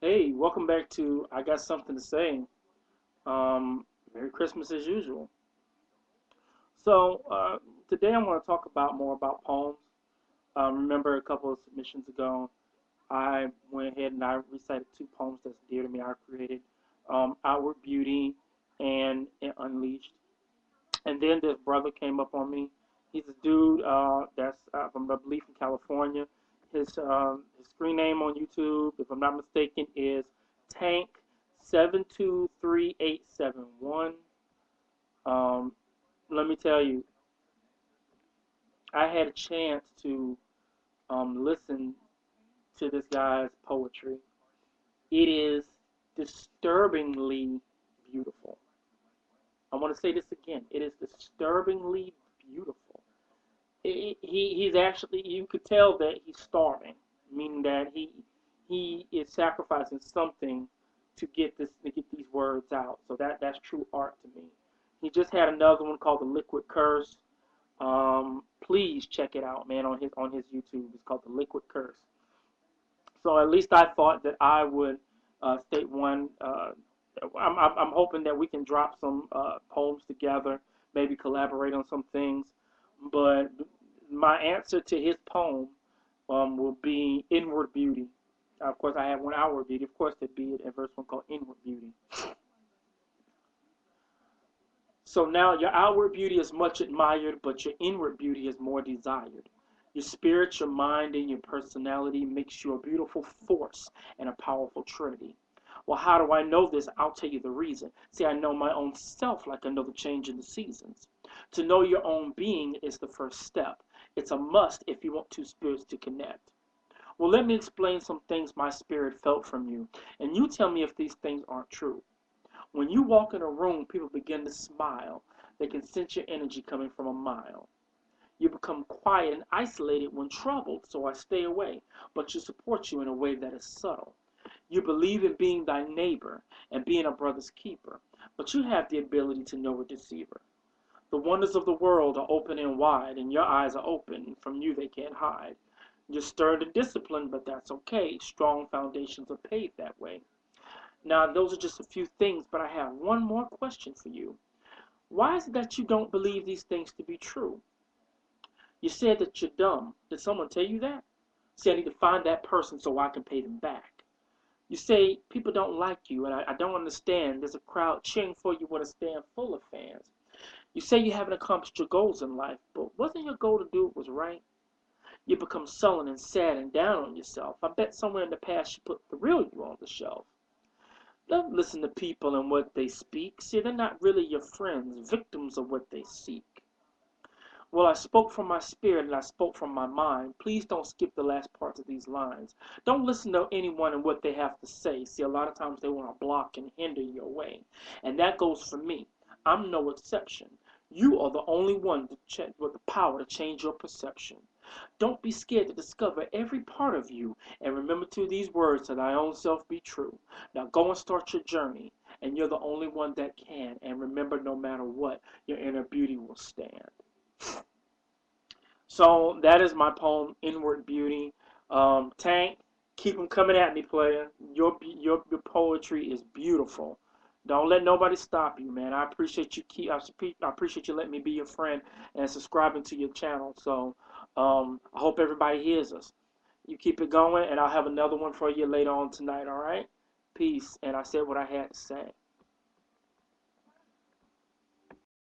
Hey, welcome back to I Got Something to Say. Merry Christmas as usual. So, today I want to talk about more about poems. Remember a couple of submissions ago, I went ahead and I recited two poems that's dear to me. I created Outward Beauty and Unleashed. And then this brother came up on me. He's a dude that's from, I believe, from California. His screen name on YouTube, if I'm not mistaken, is Tank723871. Um, Let me tell you, I had a chance to listen to this guy's poetry. It is disturbingly beautiful. I want to say this again. It is disturbingly beautiful. He's actually, you could tell that he's starving, meaning that he is sacrificing something to get these words out. So that's true art to me. He just had another one called The Liquid Curse. Please check it out, man, on his YouTube. It's called The Liquid Curse. So at least I thought that I would state one. I'm hoping that we can drop some poems together, maybe collaborate on some things. But my answer to his poem will be Inward Beauty. Of course, I have one Outward Beauty. Of course, there'd be a verse one called Inward Beauty. So now your outward beauty is much admired, but your inward beauty is more desired. Your spirit, your mind, and your personality makes you a beautiful force and a powerful trinity. Well, how do I know this? I'll tell you the reason. See, I know my own self like I know the change in the seasons. To know your own being is the first step. It's a must if you want two spirits to connect. Well, let me explain some things my spirit felt from you, and you tell me if these things aren't true. When you walk in a room, people begin to smile. They can sense your energy coming from a mile. You become quiet and isolated when troubled, so I stay away, but you support you in a way that is subtle. You believe in being thy neighbor and being a brother's keeper, but you have the ability to know a deceiver. The wonders of the world are open and wide, and your eyes are open. From you they can't hide. You're stern and disciplined, but that's okay. Strong foundations are paved that way. Now, those are just a few things, but I have one more question for you. Why is it that you don't believe these things to be true? You said that you're dumb. Did someone tell you that? See, I need to find that person so I can pay them back. You say people don't like you, and I don't understand. There's a crowd cheering for you with a stand full of fans. You say you haven't accomplished your goals in life, but wasn't your goal to do what was right? You become sullen and sad and down on yourself. I bet somewhere in the past you put the real you on the shelf. Don't listen to people and what they speak. See, they're not really your friends, victims of what they seek. Well, I spoke from my spirit and I spoke from my mind. Please don't skip the last parts of these lines. Don't listen to anyone and what they have to say. See, a lot of times they want to block and hinder your way. And that goes for me. I'm no exception. You are the only one with the power to change your perception. Don't be scared to discover every part of you. And remember to these words, to thy own self be true. Now go and start your journey. And you're the only one that can. And remember, no matter what, your inner beauty will stand. So that is my poem, Inward Beauty. Tank, keep them coming at me, player. Your poetry is beautiful. Don't let nobody stop you, man. I appreciate you. I appreciate you letting me be your friend and subscribing to your channel. So I hope everybody hears us. You keep it going, and I'll have another one for you later on tonight. All right? Peace. And I said what I had to say.